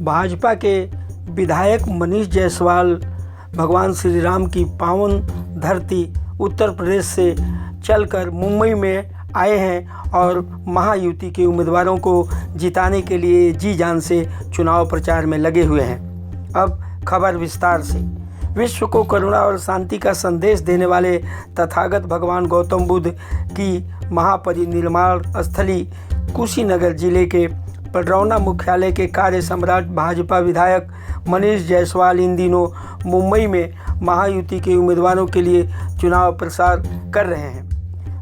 भाजपा के विधायक मनीष जायसवाल भगवान श्री राम की पावन धरती उत्तर प्रदेश से चलकर मुंबई में आए हैं और महायुति के उम्मीदवारों को जिताने के लिए जी जान से चुनाव प्रचार में लगे हुए हैं। अब खबर विस्तार से। विश्व को करुणा और शांति का संदेश देने वाले तथागत भगवान गौतम बुद्ध की महापरिनिर्वाण स्थली कुशीनगर जिले के पडरौना मुख्यालय के कार्य सम्राट भाजपा विधायक मनीष जायसवाल इन दिनों मुंबई में महायुति के उम्मीदवारों के लिए चुनाव प्रचार कर रहे हैं।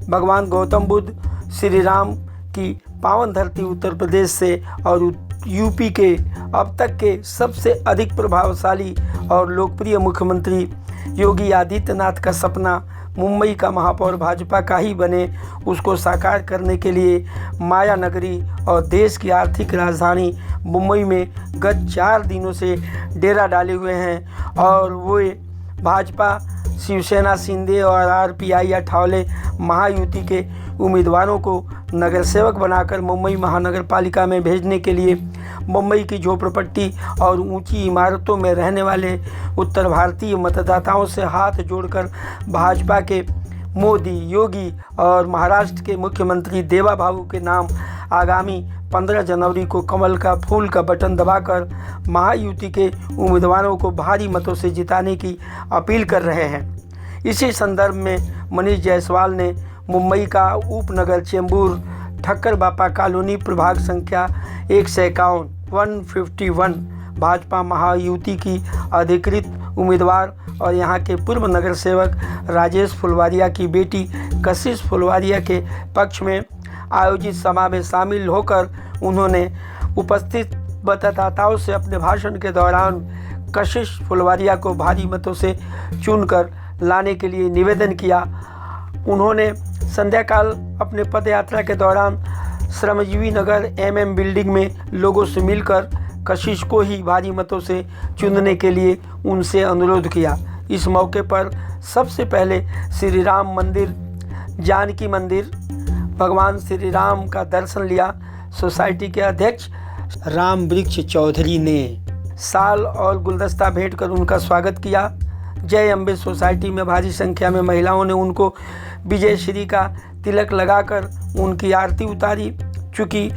भगवान गौतम बुद्ध श्री राम की पावन धरती उत्तर प्रदेश से और यूपी के अब तक के सबसे अधिक प्रभावशाली और लोकप्रिय मुख्यमंत्री योगी आदित्यनाथ का सपना मुंबई का महापौर भाजपा का ही बने, उसको साकार करने के लिए माया नगरी और देश की आर्थिक राजधानी मुंबई में गत 4 दिनों से डेरा डाले हुए हैं और वो भाजपा, शिवसेना शिंदे और आरपीआई अठावले महायुति के उम्मीदवारों को नगर सेवक बनाकर मुंबई महानगर पालिका में भेजने के लिए मुंबई की झोपड़पट्टी और ऊंची इमारतों में रहने वाले उत्तर भारतीय मतदाताओं से हाथ जोड़कर भाजपा के मोदी, योगी और महाराष्ट्र के मुख्यमंत्री देवाबाबू के नाम आगामी 15 जनवरी को कमल का फूल का बटन दबाकर महायुति के उम्मीदवारों को भारी मतों से जिताने की अपील कर रहे हैं। इसी संदर्भ में मनीष जायसवाल ने मुंबई का उपनगर चेंबूर ठक्कर बापा कॉलोनी प्रभाग संख्या 151 भाजपा महायुति की अधिकृत उम्मीदवार और यहां के पूर्व नगर सेवक राजेश फुलवारिया की बेटी कशिश फुलवारिया के पक्ष में आयोजित सभा में शामिल होकर उन्होंने उपस्थित मतदाताओं से अपने भाषण के दौरान कशिश फुलवारिया को भारी मतों से चुनकर लाने के लिए निवेदन किया। उन्होंने संध्याकाल अपने पदयात्रा के दौरान श्रमजीवी नगर एमएम बिल्डिंग में लोगों से मिलकर कशिश को ही भारी मतों से चुनने के लिए उनसे अनुरोध किया। इस मौके पर सबसे पहले श्री राम मंदिर, जानकी मंदिर, भगवान श्री राम का दर्शन लिया। सोसाइटी के अध्यक्ष राम वृक्ष चौधरी ने साल और गुलदस्ता भेंट कर उनका स्वागत किया। जय अम्बे सोसाइटी में भारी संख्या में महिलाओं ने उनको विजय श्री का तिलक लगाकर उनकी आरती उतारी। चूँकि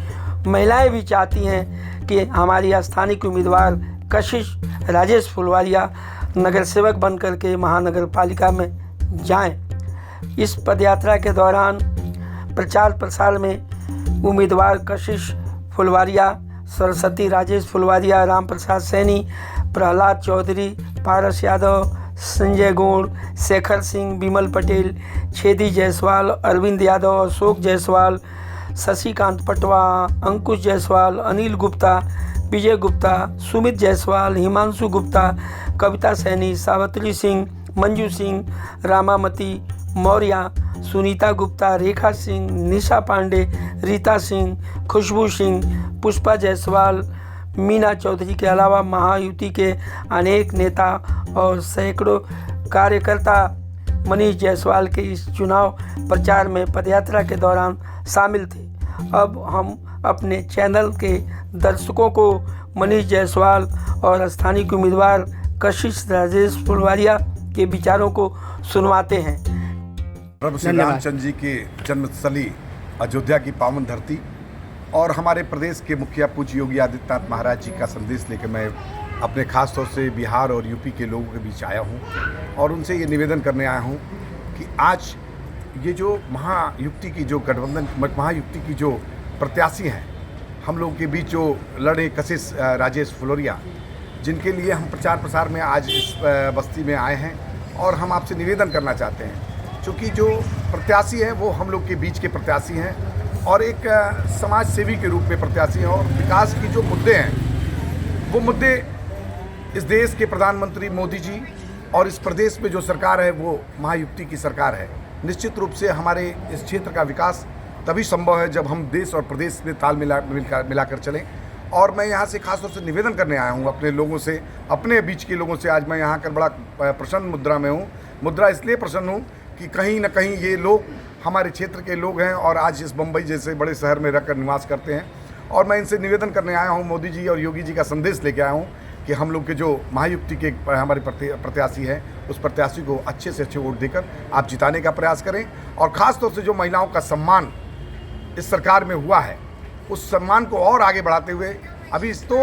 महिलाएं भी चाहती हैं कि हमारी स्थानीय उम्मीदवार कशिश राजेश फुलवारिया नगर सेवक बन करके महानगर पालिका में जाएं। इस पदयात्रा के दौरान प्रचार प्रसार में उम्मीदवार कशिश फुलवारिया, सरस्वती राजेश फुलवारिया, राम प्रसाद सैनी, प्रहलाद चौधरी, पारस यादव, संजय गौड़, शेखर सिंह, विमल पटेल, छेदी जायसवाल, अरविंद यादव, अशोक जायसवाल, शशिकांत पटवा, अंकुश जायसवाल, अनिल गुप्ता, विजय गुप्ता, सुमित जायसवाल, हिमांशु गुप्ता, कविता सैनी, सावित्री सिंह, मंजू सिंह, रामामती मौर्य, सुनीता गुप्ता, रेखा सिंह, निशा पांडे, रीता सिंह, खुशबू सिंह, पुष्पा जायसवाल, मीना चौधरी के अलावा महायुति के अनेक नेता और सैकड़ों कार्यकर्ता मनीष जायसवाल के इस चुनाव प्रचार में पदयात्रा के दौरान शामिल थे। अब हम अपने चैनल के दर्शकों को मनीष जायसवाल और स्थानीय उम्मीदवार कशिश राजेश फुलवारिया के विचारों को सुनवाते हैं। प्रभु श्री रामचंद्र जी की जन्मस्थली अयोध्या की पावन धरती और हमारे प्रदेश के मुखिया पूज्य योगी आदित्यनाथ महाराज जी का संदेश लेकर मैं अपने खास तौर से बिहार और यूपी के लोगों के बीच आया हूं और उनसे ये निवेदन करने आया हूं कि आज ये जो महायुति की जो गठबंधन, महायुति की जो प्रत्याशी हैं, हम लोगों के बीच जो लड़े कशिश राजेश फुलवारिया, जिनके लिए हम प्रचार प्रसार में आज इस बस्ती में आए हैं और हम आपसे निवेदन करना चाहते हैं, क्योंकि जो प्रत्याशी हैं वो हम लोग के बीच के प्रत्याशी हैं और एक समाज सेवी के रूप में प्रत्याशी हैं और विकास की जो मुद्दे हैं वो मुद्दे इस देश के प्रधानमंत्री मोदी जी और इस प्रदेश में जो सरकार है वो महायुति की सरकार है। निश्चित रूप से हमारे इस क्षेत्र का विकास तभी संभव है जब हम देश और प्रदेश में ताल मिलाकर चलें। और मैं यहाँ से खास तौर से निवेदन करने आया हूँ अपने लोगों से, अपने बीच के लोगों से। आज मैं यहाँ कर बड़ा प्रसन्न मुद्रा में हूँ। मुद्रा इसलिए प्रसन्न हूँ कि कहीं ना कहीं ये लोग हमारे क्षेत्र के लोग हैं और आज इस बम्बई जैसे बड़े शहर में रहकर निवास करते हैं और मैं इनसे निवेदन करने आया हूँ, मोदी जी और योगी जी का संदेश लेके आया हूँ कि हम लोग के जो महायुति के हमारे प्रत्याशी हैं, उस प्रत्याशी को अच्छे से अच्छे वोट देकर आप जिताने का प्रयास करें। और ख़ास तौर से जो महिलाओं का सम्मान इस सरकार में हुआ है, उस सम्मान को और आगे बढ़ाते हुए, अभी तो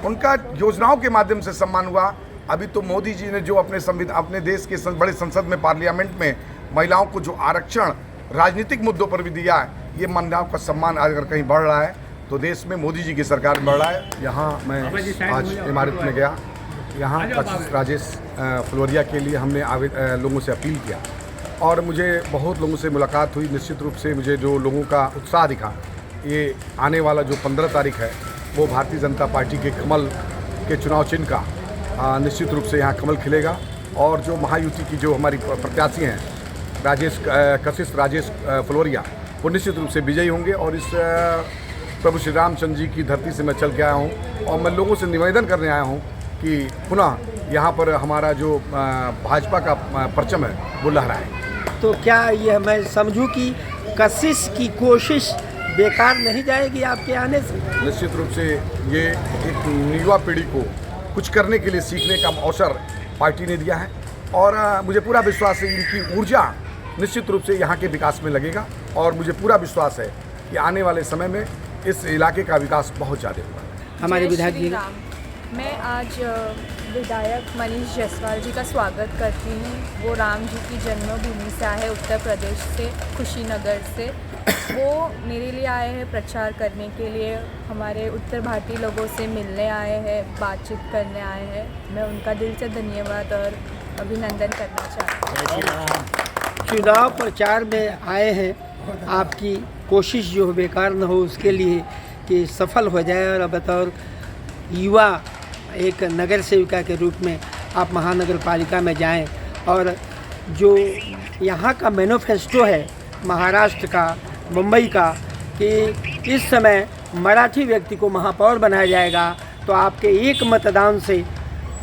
उनका योजनाओं के माध्यम से सम्मान हुआ, अभी तो मोदी जी ने जो अपने देश के बड़े संसद में, पार्लियामेंट में महिलाओं को जो आरक्षण राजनीतिक मुद्दों पर भी दिया है, ये महिलाओं का सम्मान अगर कहीं बढ़ रहा है तो देश में मोदी जी की सरकार में बढ़ रहा है। यहाँ मैं आज इमारत में गया, यहाँ कशिश राजेश फुलवरिया के लिए हमने लोगों से अपील किया और मुझे बहुत लोगों से मुलाकात हुई। निश्चित रूप से मुझे जो लोगों का उत्साह दिखा, ये आने वाला जो 15 तारीख है वो भारतीय जनता पार्टी के कमल के चुनाव चिन्ह का निश्चित रूप से यहाँ कमल खिलेगा और जो महायुति की जो हमारी प्रत्याशी हैं कशिश राजेश फुलवरिया, वो निश्चित रूप से विजयी होंगे। और इस प्रभु श्री रामचंद्र जी की धरती से मैं चल के आया हूँ और मैं लोगों से निवेदन करने आया हूँ कि पुनः यहाँ पर हमारा जो भाजपा का परचम है वो लहराए। तो क्या यह मैं समझूं कि कशिश की कोशिश बेकार नहीं जाएगी आपके आने से? निश्चित रूप से ये एक युवा पीढ़ी को कुछ करने के लिए सीखने का अवसर पार्टी ने दिया है और मुझे पूरा विश्वास है इनकी ऊर्जा निश्चित रूप से यहाँ के विकास में लगेगा और मुझे पूरा विश्वास है कि आने वाले समय में इस इलाके का विकास बहुत ज़्यादा होगा। हमारे विधायक जी, मैं आज विधायक मनीष जायसवाल जी का स्वागत करती हूँ। वो राम जी की जन्मभूमि से आए हैं, उत्तर प्रदेश से, कुशीनगर से। वो मेरे लिए आए हैं प्रचार करने के लिए, हमारे उत्तर भारतीय लोगों से मिलने आए हैं, बातचीत करने आए हैं। मैं उनका दिल से धन्यवाद और अभिनंदन करना चाहती हूँ। चुनाव प्रचार में आए हैं, आपकी कोशिश जो बेकार न हो उसके लिए कि सफल हो जाए और बतौर युवा एक नगर सेविका के रूप में आप महानगर पालिका में जाएं और जो यहाँ का मैनिफेस्टो है महाराष्ट्र का, मुंबई का, कि इस समय मराठी व्यक्ति को महापौर बनाया जाएगा, तो आपके एक मतदान से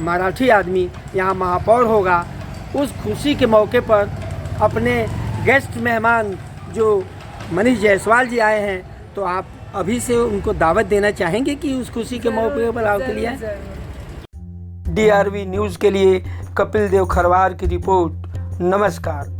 मराठी आदमी यहाँ महापौर होगा। उस खुशी के मौके पर अपने गेस्ट मेहमान जो मनीष जायसवाल जी आए हैं, तो आप अभी से उनको दावत देना चाहेंगे कि उस खुशी के मौके पर आपके लिए आए? DRV न्यूज़ के लिए कपिल देव खरवार की रिपोर्ट। नमस्कार।